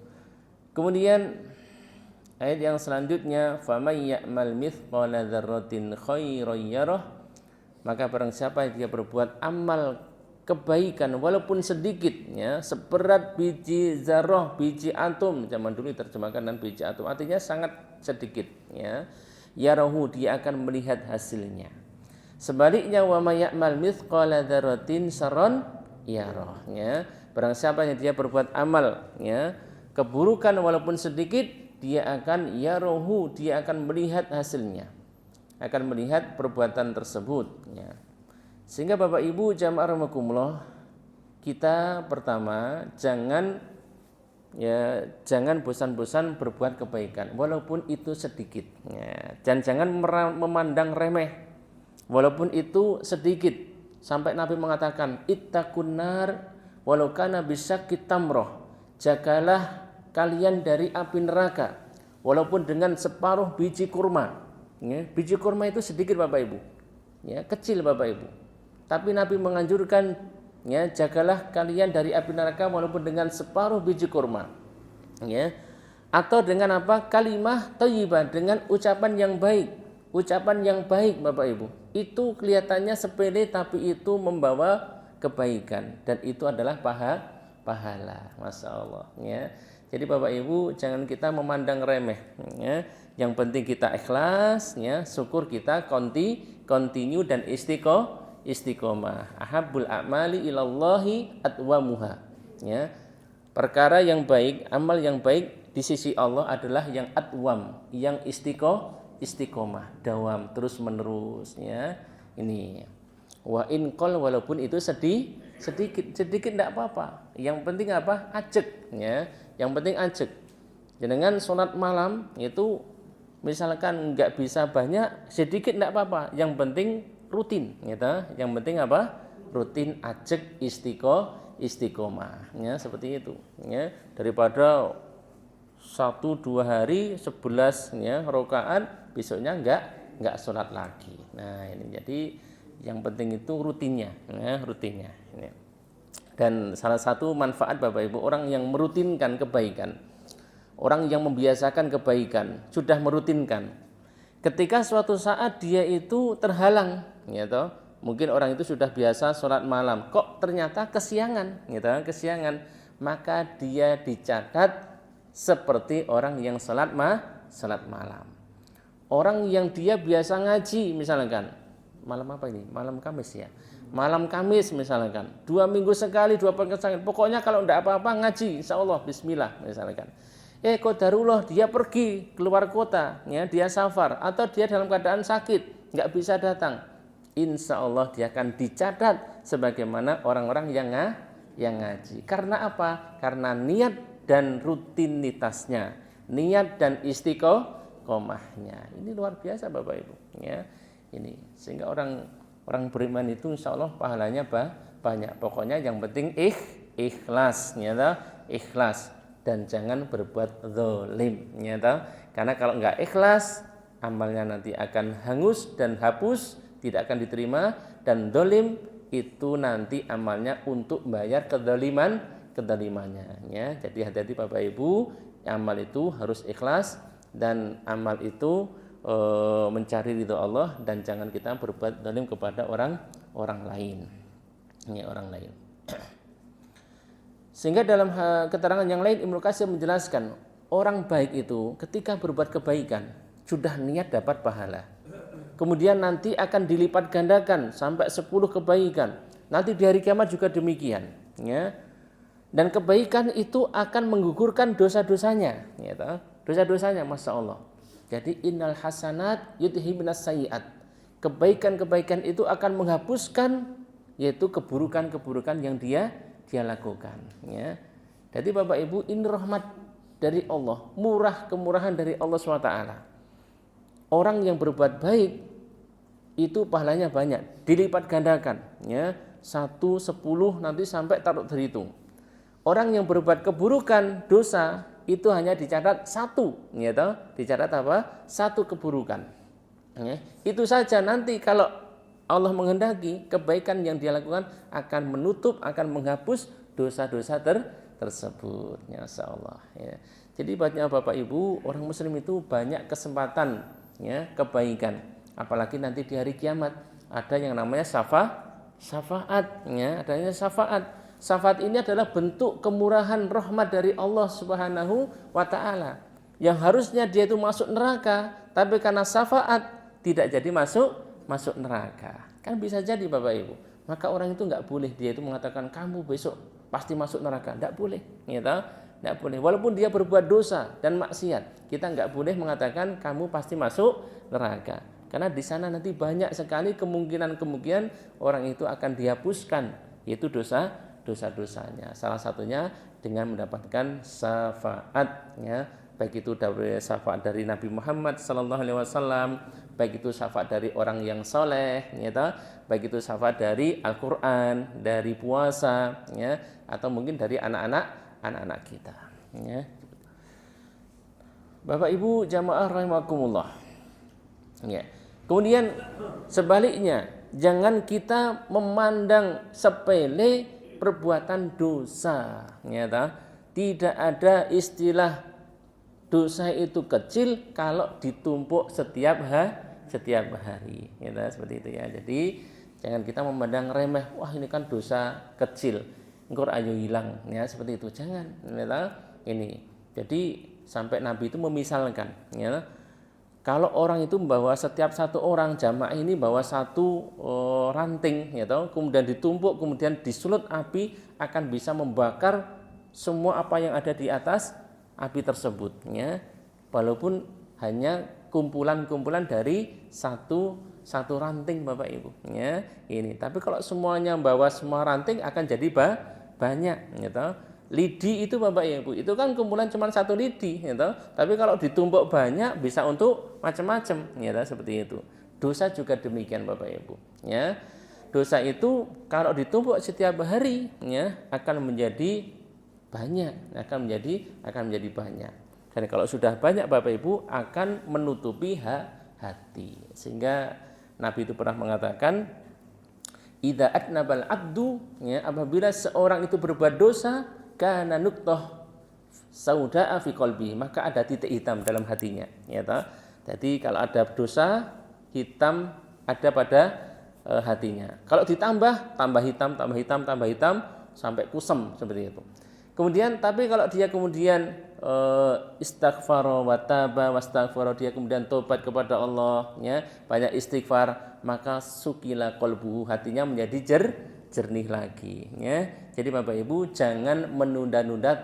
S1: Kemudian ayat yang selanjutnya, faman ya'mal mithqala dzarratin khairan yarah, maka barang siapa dia berbuat amal kebaikan walaupun sedikit, ya, seberat biji zarah, biji atom, zaman dulu diterjemahkan dengan biji atom, artinya sangat sedikit, ya. Yarahu, dia akan melihat hasilnya. Sebaliknya wa may ya'mal mithqala dzarratin syarran yarah, ya. Barang siapa yang dia berbuat amal, ya, keburukan walaupun sedikit, dia akan yarahu, dia akan melihat hasilnya, akan melihat perbuatan tersebut, ya. Sehingga Bapak Ibu jamaah rahimakumullah, kita pertama jangan bosan-bosan berbuat kebaikan walaupun itu sedikit, ya. Dan jangan memandang remeh walaupun itu sedikit, sampai Nabi mengatakan ittaqun nar walau kana bisyaqit tamroh, jagalah kalian dari api neraka walaupun dengan separuh biji kurma, ya. Biji kurma itu sedikit Bapak Ibu, ya, kecil Bapak Ibu, tapi Nabi menganjurkan, ya, jagalah kalian dari api neraka walaupun dengan separuh biji kurma, ya. Atau dengan apa? Kalimah thayyibah, dengan ucapan yang baik Bapak Ibu. Itu kelihatannya sepele tapi itu membawa kebaikan dan itu adalah pahala. Masya Allah, ya. Jadi Bapak Ibu jangan kita memandang remeh, ya. Yang penting kita ikhlas, ya, syukur kita continue dan istiqomah. Ahabbul a'mali ilallahi atwamuha, ya. Perkara yang baik, amal yang baik di sisi Allah adalah yang atwam, yang istiqomah, dawam, terus menerus, ya. Ini wa in qol, walaupun itu sedikit tidak apa-apa. Yang penting apa? Ajek, ya. Yang penting ajek. Dengan sholat malam itu misalkan nggak bisa banyak, sedikit tidak apa-apa. Yang penting rutin, gitu. Yang penting apa? Rutin, ajek, istiqomah, ya, seperti itu, ya. Daripada 1-2 hari 11, ya, rakaat, besoknya nggak sholat lagi. Nah, ini jadi yang penting itu rutinnya, ya, rutinnya. Ini. Dan salah satu manfaat Bapak Ibu, orang yang merutinkan kebaikan, orang yang membiasakan kebaikan, sudah merutinkan. Ketika suatu saat dia itu terhalang, gitu. Mungkin orang itu sudah biasa sholat malam, kok ternyata kesiangan, gitu, kesiangan, maka dia dicatat seperti orang yang sholat malam. Orang yang dia biasa ngaji misalkan, malam apa ini? Malam Kamis ya. Malam Kamis misalkan, 2 minggu sekali, 2 pekan sekali. Pokoknya kalau enggak apa-apa ngaji, insya Allah bismillah misalkan. Qadarullah dia pergi keluar kota, ya, dia safar atau dia dalam keadaan sakit, enggak bisa datang. Insya Allah dia akan dicatat sebagaimana orang-orang yang ngaji. Karena apa? Karena niat dan rutinitasnya, niat dan istiqomahnya. Ini luar biasa Bapak Ibu, ya. Ini sehingga orang beriman itu insya Allah pahalanya banyak. Pokoknya yang penting ikhlas, ya, ikhlas dan jangan berbuat zalim, ya. Karena kalau enggak ikhlas, amalnya nanti akan hangus dan hapus, tidak akan diterima, dan zalim itu nanti amalnya untuk bayar kedolimannya, ya. Jadi hati-hati Bapak Ibu, amal itu harus ikhlas dan amal itu mencari ridho Allah dan jangan kita berbuat zalim kepada orang lain, ya, orang lain. Sehingga dalam keterangan yang lain Ibnu Katsir menjelaskan orang baik itu ketika berbuat kebaikan sudah niat dapat pahala. Kemudian nanti akan dilipat gandakan sampai 10 kebaikan. Nanti di hari kiamat juga demikian, ya. Dan kebaikan itu akan menggugurkan dosa-dosanya, ya, dosa-dosanya, Masya Allah. Jadi innal hasanat yudhibinas sayyi'at. Kebaikan-kebaikan itu akan menghapuskan yaitu keburukan-keburukan yang dia lakukan, ya. Jadi Bapak Ibu, ini rahmat dari Allah, kemurahan dari Allah SWT. Orang yang berbuat baik itu pahalanya banyak, dilipat gandakan, ya. 1, 10 nanti sampai tak terhitung. Orang yang berbuat keburukan, dosa, itu hanya dicatat 1, ya, dicatat apa? 1 keburukan, ya. Itu saja. Nanti kalau Allah menghendaki, kebaikan yang dia lakukan akan menutup, akan menghapus dosa-dosa tersebut, ya, Masya Allah, ya. Jadi banyak Bapak Ibu, orang Muslim itu banyak kesempatan, ya, kebaikan. Apalagi nanti di hari kiamat ada yang namanya syafaat, ya, adanya syafaat. Syafaat ini adalah bentuk kemurahan rahmat dari Allah Subhanahu wa taala. Yang harusnya dia itu masuk neraka, tapi karena syafaat tidak jadi masuk neraka. Kan bisa jadi Bapak Ibu. Maka orang itu enggak boleh dia itu mengatakan kamu besok pasti masuk neraka. Enggak boleh, ya, enggak boleh. Walaupun dia berbuat dosa dan maksiat, kita enggak boleh mengatakan kamu pasti masuk neraka. Karena di sana nanti banyak sekali kemungkinan orang itu akan dihapuskan, yaitu dosa-dosanya. Salah satunya dengan mendapatkan syafaat, ya. Baik itu dari syafaat dari Nabi Muhammad SAW, baik itu syafaat dari orang yang soleh, ya, baik itu syafaat dari Al-Quran, dari puasa, ya, atau mungkin dari anak-anak kita, ya. Bapak Ibu jamaah rahimakumullah, ya. Kemudian sebaliknya, jangan kita memandang sepele perbuatan dosa, ya, tidak ada istilah dosa itu kecil kalau ditumpuk setiap hari, ya, seperti itu, ya. Jadi jangan kita memandang remeh, wah ini kan dosa kecil, engkau ayo hilang, ya, seperti itu, jangan, ya, ini. Jadi sampai Nabi itu memisalkan, ya, kalau orang itu membawa setiap satu orang jamaah ini bawa satu ranting, ya, kemudian ditumpuk, kemudian disulut api, akan bisa membakar semua apa yang ada di atas api tersebut, ya. Walaupun hanya kumpulan-kumpulan dari satu ranting Bapak Ibu, ya. Ini. Tapi kalau semuanya membawa semua ranting akan jadi banyak, ya. Lidi itu Bapak Ibu, itu kan kumpulan cuma 1 lidi, ya. Tapi kalau ditumpuk banyak bisa untuk macam-macam, ya, seperti itu. Dosa juga demikian Bapak Ibu, ya. Dosa itu kalau ditumpuk setiap hari, ya, akan menjadi banyak, akan menjadi banyak. Dan kalau sudah banyak Bapak Ibu akan menutupi hati. Sehingga Nabi itu pernah mengatakan, idza atnabal abdu, ya, apabila seorang itu berbuat dosa, kana nuqtah sauda'a fi qalbi, maka ada titik hitam dalam hatinya, ya, Jadi kalau ada dosa hitam ada pada hatinya. Kalau ditambah tambah hitam sampai kusam seperti itu. Kemudian tapi kalau dia kemudian istighfara wa taba wastaghfara, dia kemudian tobat kepada Allah, ya, banyak istighfar, maka sukila qalbuhu, hatinya menjadi jernih lagi, ya. Jadi Bapak Ibu jangan menunda-nunda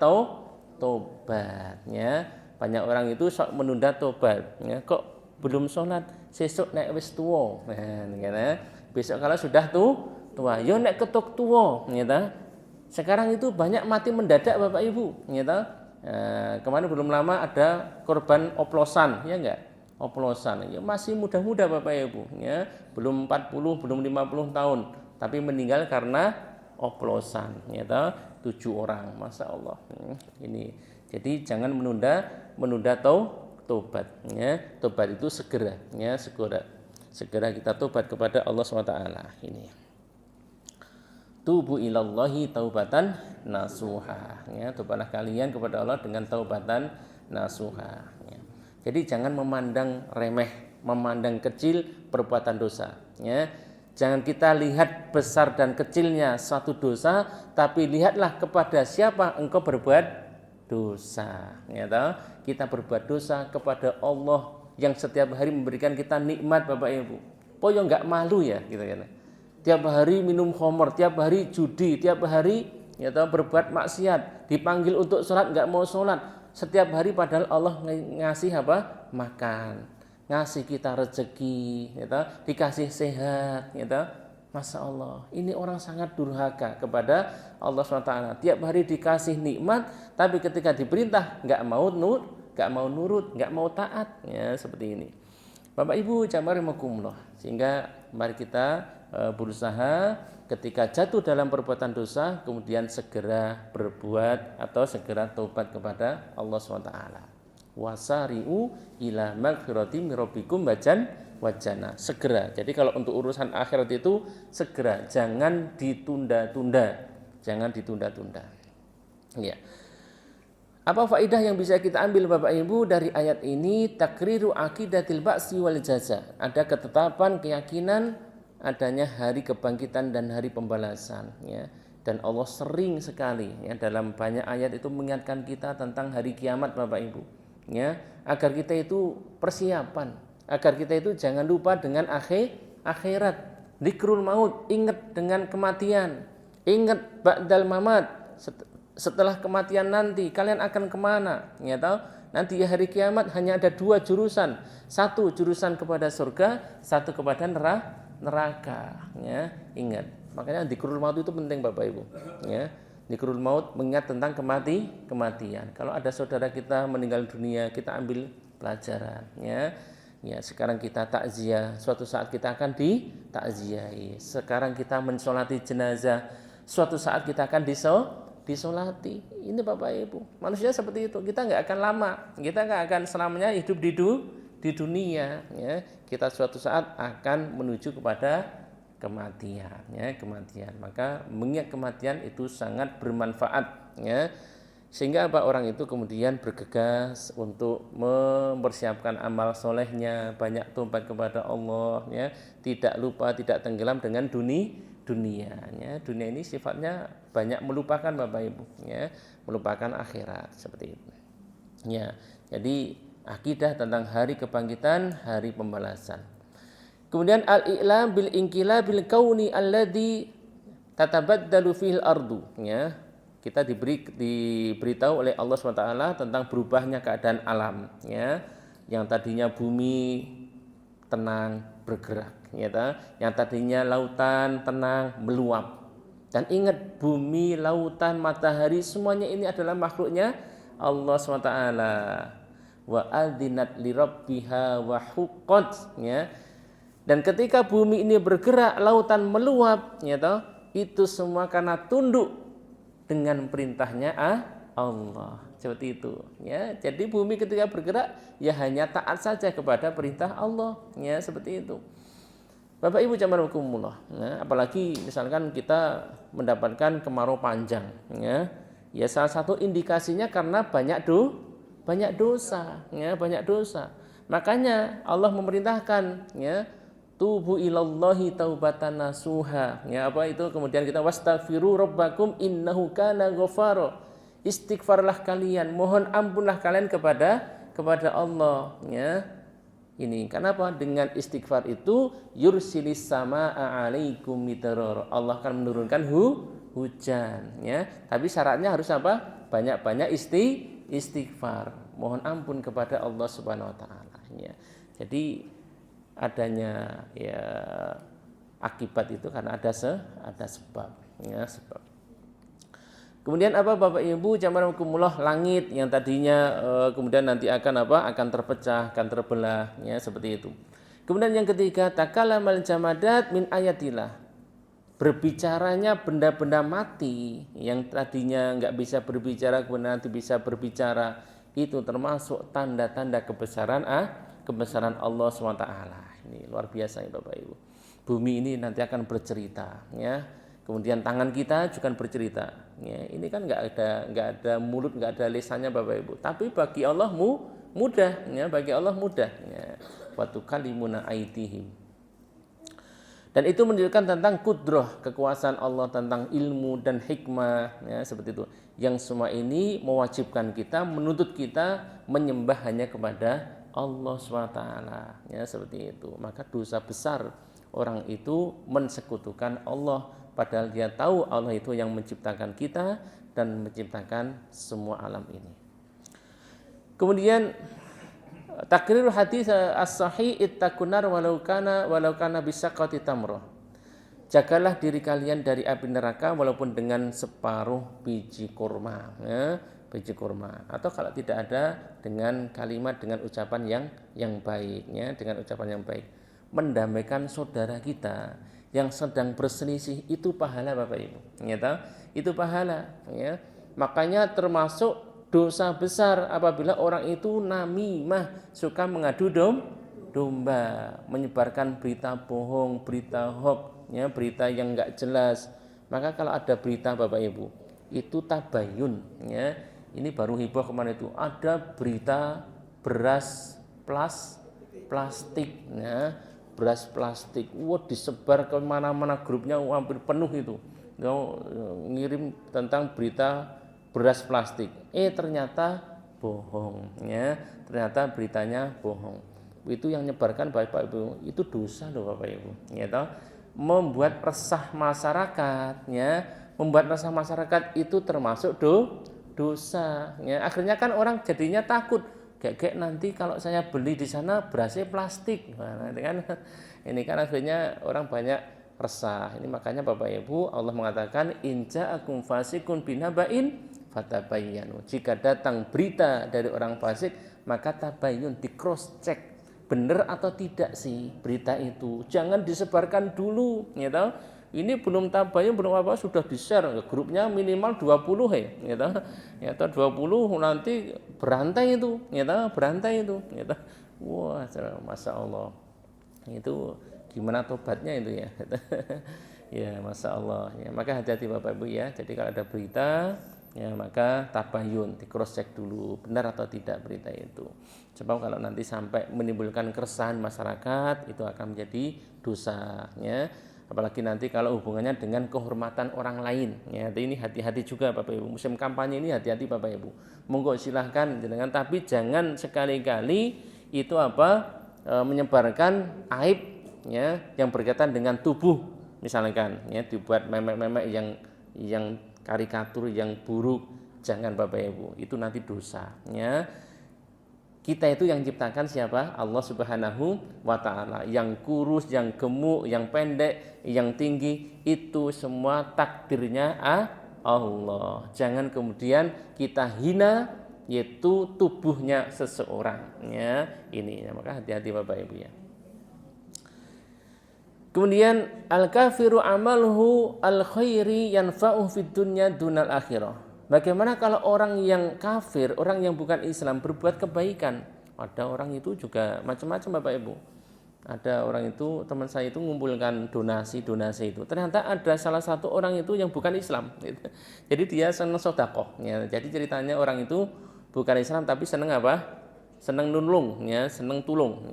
S1: tobat, ya. Banyak orang itu sok menunda tobat, ya. Kok belum sholat, sesuk nek wis tuwa, nah, besok kalau sudah tua, yo nek ketok tuwa, ya. Sekarang itu banyak mati mendadak Bapak Ibu, ya. Kemarin belum lama ada korban oplosan, ya enggak? Oplosan, ya masih muda-muda Bapak Ibu, ya, belum 40, belum 50 tahun, tapi meninggal karena oplosan, ya, 7 orang, Masya Allah. Ini, jadi jangan menunda tobat, ya. Tobat itu segera, ya, segera kita tobat kepada Allah SWT. Ini. Tubu ilallahi taubatan nasuha, ya, tobatlah kalian kepada Allah dengan taubatan nasuha, ya. Jadi jangan memandang remeh, memandang kecil perbuatan dosa, ya. Jangan kita lihat besar dan kecilnya suatu dosa, tapi lihatlah kepada siapa engkau berbuat dosa, ya. Kita berbuat dosa kepada Allah yang setiap hari memberikan kita nikmat Bapak Ibu. Poyo enggak malu ya, gitu kan. Tiap hari minum khamr, tiap hari judi, tiap hari, ya, berbuat maksiat, dipanggil untuk sholat nggak mau sholat, setiap hari padahal Allah ngasih apa? Makan, ngasih kita rezeki, ya, dikasih sehat, ya, Masya Allah. Ini orang sangat durhaka kepada Allah SWT. Tiap hari dikasih nikmat, tapi ketika diperintah nggak mau nurut, nggak mau taat, ya, seperti ini. Bapak Ibu jamaah rahimakumullah, sehingga mari kita berusaha ketika jatuh dalam perbuatan dosa kemudian segera berbuat atau segera taubat kepada Allah SWT. Wasari'u ila magfirati min rabbikum wajana, segera. Jadi kalau untuk urusan akhirat itu segera, jangan ditunda-tunda, ya. Apa faedah yang bisa kita ambil Bapak Ibu dari ayat ini? Takriru aqidatil ba'si wal jaza. Ada ketetapan, keyakinan adanya hari kebangkitan dan hari pembalasan, ya. Dan Allah sering sekali, ya, dalam banyak ayat itu mengingatkan kita tentang hari kiamat Bapak Ibu, ya, agar kita itu persiapan, agar kita itu jangan lupa dengan akhirat, dzikrul maut, ingat dengan kematian, ingat ba'dal mamat, setelah kematian nanti kalian akan kemana, ya, nanti hari kiamat hanya ada 2 jurusan, satu jurusan kepada surga, satu kepada neraka, ya, ingat. Makanya dzikrul maut itu penting Bapak Ibu, ya. Dzikrul maut mengingat tentang kematian. Kalau ada saudara kita meninggal dunia, kita ambil pelajaran, ya. Ya, sekarang kita takziah, suatu saat kita akan ditakziahi. Sekarang kita mensolati jenazah, suatu saat kita akan disolati. Ini Bapak Ibu, manusia seperti itu. Kita nggak akan lama, kita nggak akan selamanya hidup di dunia, ya. Kita suatu saat akan menuju kepada kematian, ya, kematian. Maka mengingat kematian itu sangat bermanfaat, ya. Sehingga orang itu kemudian bergegas untuk mempersiapkan amal solehnya, banyak tobat kepada Allah, ya. Tidak lupa, tidak tenggelam dengan dunia, ya. Dunia ini sifatnya banyak melupakan Bapak Ibu, ya, melupakan akhirat seperti itu, ya. Jadi akidah tentang hari kebangkitan, hari pembalasan. Kemudian al-i'lam bil inqilabil kauni alladhi tatabaddalu fil ardu, ya. Kita diberitahu oleh Allah SWT tentang berubahnya keadaan alam, ya. Yang tadinya bumi tenang bergerak, ya, yang tadinya lautan tenang meluap. Dan ingat, bumi, lautan, matahari semuanya ini adalah makhluknya Allah SWT. Wa adzinat li rabbiha wa huqqat, ya. Dan ketika bumi ini bergerak, lautan meluap, ya, itu semua karena tunduk dengan perintahnya Allah. Seperti itu, ya. Jadi bumi ketika bergerak ya hanya taat saja kepada perintah Allah, ya, seperti itu. Bapak Ibu jamaah rahimakumullah, ya, apalagi misalkan kita mendapatkan kemarau panjang, ya. Ya salah satu indikasinya karena banyak dosa, ya, banyak dosa. Makanya Allah memerintahkan, ya, tubu ilallahi taubatan nasuha, ya, apa itu, kemudian kita wastaghfiru rabbakum innahu kana ghafara. Istighfarlah kalian, mohon ampunlah kalian kepada Allah, ya. Ini kenapa? Dengan istighfar itu yursilis samaa alaikum midrara. Allah akan menurunkan hujan, ya. Tapi syaratnya harus apa? Banyak-banyak istighfar. Mohon ampun kepada Allah Subhanahu wa taala, ya. Jadi adanya ya akibat itu karena ada sebab, ya, sebab. Kemudian apa Bapak Ibu jamaah langit yang tadinya kemudian nanti akan apa? Akan terpecah, akan terbelah, ya, seperti itu. Kemudian yang ketiga, takalamal jamadat min ayatillah. Berbicaranya benda-benda mati yang tadinya enggak bisa berbicara kemudian nanti bisa berbicara, itu termasuk tanda-tanda kebesaran Allah SWT. Ini luar biasa ya Bapak Ibu. Bumi ini nanti akan bercerita, ya. Kemudian tangan kita juga bercerita. Ya, ini kan nggak ada mulut, nggak ada lisannya Bapak Ibu. Tapi bagi Allah mudah, ya, bagi Allah mudah. Ya. Wa tukallimuna aydihim. Dan itu menunjukkan tentang kudrah, kekuasaan Allah, tentang ilmu dan hikmah, ya, seperti itu. Yang semua ini mewajibkan kita, menuntut kita menyembah hanya kepada Allah SWT, ya, seperti itu. Maka dosa besar orang itu mensekutukan Allah. Padahal dia tahu Allah itu yang menciptakan kita dan menciptakan semua alam ini. Kemudian takrirul hadis as-sahih ittaqunar walau kana bisaqati tamrah. Jagalah diri kalian dari api neraka walaupun dengan separuh biji kurma, ya, biji kurma. Atau kalau tidak ada dengan kalimat dengan ucapan yang baik, ya, dengan ucapan yang baik. Mendamaikan saudara kita yang sedang berselisih itu pahala Bapak Ibu, ya, itu pahala, ya. Makanya termasuk dosa besar apabila orang itu namimah, suka mengadu domba, menyebarkan berita bohong, berita hoax, ya, berita yang enggak jelas. Maka kalau ada berita Bapak Ibu itu tabayun, ya. Ini baru heboh kemarin itu ada berita beras plastik, ya. Beras plastik, disebar ke mana-mana, grupnya hampir penuh itu, ngirim tentang berita beras plastik. Ternyata bohong, ya, ternyata beritanya bohong. Itu yang nyebarkan Bapak Ibu, itu dosa loh Bapak Ibu, ya, membuat resah masyarakat, ya, membuat resah masyarakat itu termasuk dosa, ya. Akhirnya kan orang jadinya takut. Kayak nanti kalau saya beli di sana berasnya plastik, nah, ini kan akhirnya orang banyak resah. Ini makanya Bapak Ibu Allah mengatakan inja'akum fasikun binaba'in fatabayyanu. Jika datang berita dari orang fasik maka tabayyun, di cross check benar atau tidak sih berita itu. Jangan disebarkan dulu, ya tahu. Ini belum tabayun, belum apa sudah di-share, grupnya minimal 20 ya tahu. Ya tahu 20 nanti berantai itu, ya tahu, berantai itu, ya tahu. Wah, Masya Allah. Itu gimana tobatnya itu ya. Ya, Masya Allah. Ya, maka hati-hati Bapak Ibu ya. Jadi kalau ada berita, ya maka tabayun, di cross check dulu benar atau tidak berita itu. Sebab kalau nanti sampai menimbulkan keresahan masyarakat itu akan menjadi dosa, ya. Apalagi nanti kalau hubungannya dengan kehormatan orang lain, ya. Ini hati-hati juga Bapak Ibu. Musim kampanye ini hati-hati Bapak Ibu. Monggo silahkan jangan, tapi jangan sekali-kali itu menyebarkan aib, ya, yang berkaitan dengan tubuh misalkan, ya, dibuat memek-memek yang karikatur yang buruk. Jangan Bapak Ibu, itu nanti dosa, ya. Kita itu yang ciptakan siapa? Allah Subhanahu wa ta'ala. Yang kurus, yang gemuk, yang pendek, yang tinggi, itu semua takdirnya Allah. Jangan kemudian kita hina yaitu tubuhnya seseorang, ya. Ini, ya, maka hati-hati Bapak Ibu ya. Kemudian al-kafiru amalhu al-khairi yanfa'uhu fid dunya dunal akhirah. Bagaimana kalau orang yang kafir, orang yang bukan Islam berbuat kebaikan? Ada orang itu juga macam-macam Bapak Ibu. Ada orang itu, teman saya itu mengumpulkan donasi itu. Ternyata ada salah satu orang itu yang bukan Islam. Jadi dia senang sedekah. Ya. Jadi ceritanya orang itu bukan Islam tapi senang apa? Senang nulung, ya, senang tulung,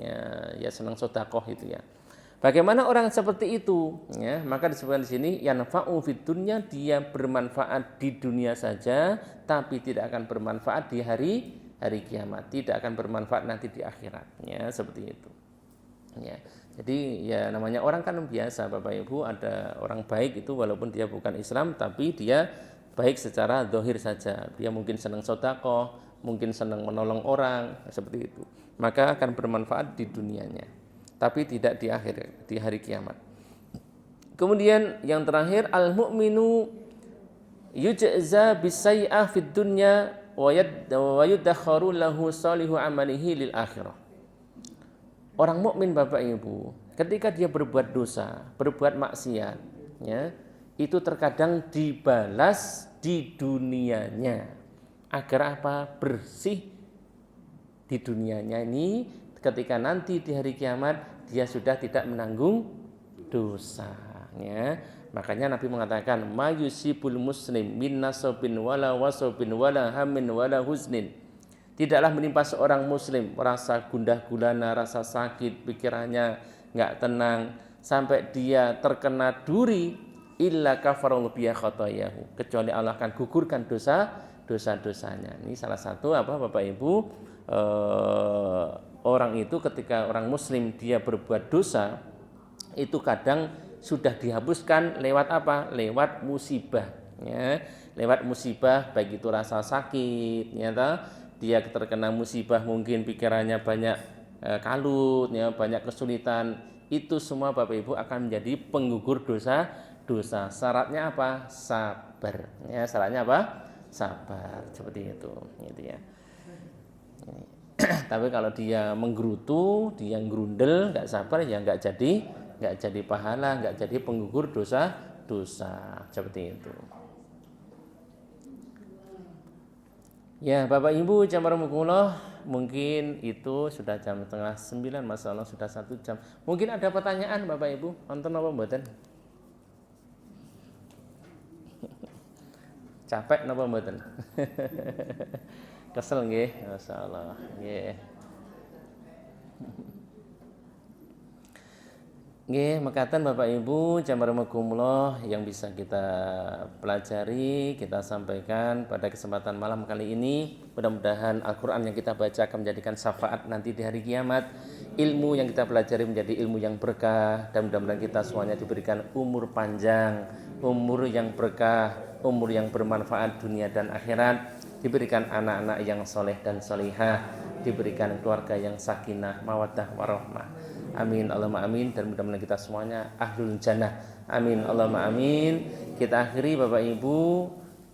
S1: ya senang sedekah itu ya. Bagaimana orang seperti itu? Ya, maka disebutkan di sini yanfa'u fid dunya, dia bermanfaat di dunia saja, tapi tidak akan bermanfaat di hari kiamat, tidak akan bermanfaat nanti di akhirat. Ya, seperti itu. Ya, jadi ya namanya orang kan biasa, Bapak Ibu, ada orang baik itu walaupun dia bukan Islam, tapi dia baik secara zahir saja. Dia mungkin senang sedekah, mungkin senang menolong orang, seperti itu. Maka akan bermanfaat di dunianya, tapi tidak di hari kiamat. Kemudian yang terakhir, al-mu'minu yujza bisayyi'ah fid dunya wa yudakharu lahu salihu amalihi lil akhirah. Orang mukmin Bapak Ibu, ketika dia berbuat dosa, berbuat maksiat, ya, itu terkadang dibalas di dunianya. Agar apa? Bersih di dunianya ini, ketika nanti di hari kiamat dia sudah tidak menanggung dosanya. Makanya Nabi mengatakan mayusibul muslim min nasabin wala wasabin wala hamin wala huznin. Tidaklah menimpa seorang muslim rasa gundah gulana, rasa sakit, pikirannya enggak tenang sampai dia terkena duri, illa kafarallahu biha khotoyahu, kecuali Allah akan gugurkan dosa-dosanya. Ini salah satu Bapak Ibu, orang itu ketika orang muslim dia berbuat dosa itu kadang sudah dihapuskan lewat apa? Lewat musibah, ya. Lewat musibah, baik itu rasa sakit, ya, dia terkena musibah mungkin pikirannya banyak kalut, ya, banyak kesulitan. Itu semua Bapak Ibu akan menjadi penggugur dosa. Syaratnya apa? Sabar. Ya, syaratnya apa? Sabar. Seperti itu, gitu ya. Tapi kalau dia menggerutu, dia grundel, nggak sabar, ya nggak jadi pahala, nggak jadi penggugur dosa. Seperti itu. Ya, Bapak Ibu jamaah, mungkin itu sudah jam 8:30, Masya Allah sudah 1 jam. Mungkin ada pertanyaan Bapak Ibu, nonton apa mboten? Capek napa mboten? Kesel nggih, Masya Allah. Nggih. Nggih, mekaten Bapak Ibu jamaah yang bisa kita pelajari, kita sampaikan pada kesempatan malam kali ini. Mudah-mudahan Al-Qur'an yang kita baca akan menjadikan syafaat nanti di hari kiamat. Ilmu yang kita pelajari menjadi ilmu yang berkah, dan mudah-mudahan kita semuanya diberikan umur panjang, umur yang berkah, umur yang bermanfaat dunia dan akhirat, diberikan anak-anak yang soleh dan solihah, diberikan keluarga yang sakinah, mawaddah, warahmah. Amin Allahumma amin, dan mudah-mudahan kita semuanya ahlul jannah. Amin Allahumma amin. Kita akhiri Bapak Ibu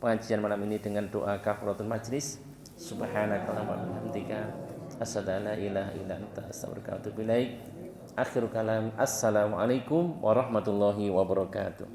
S1: pengajian malam ini dengan doa kafaratul majlis. Subhanakallahumma wa bihamdika asyhadu an la ilaha illa anta astaghfiruka wa atubu ilaik. Akhirul kalam, assalamualaikum warahmatullahi wabarakatuh.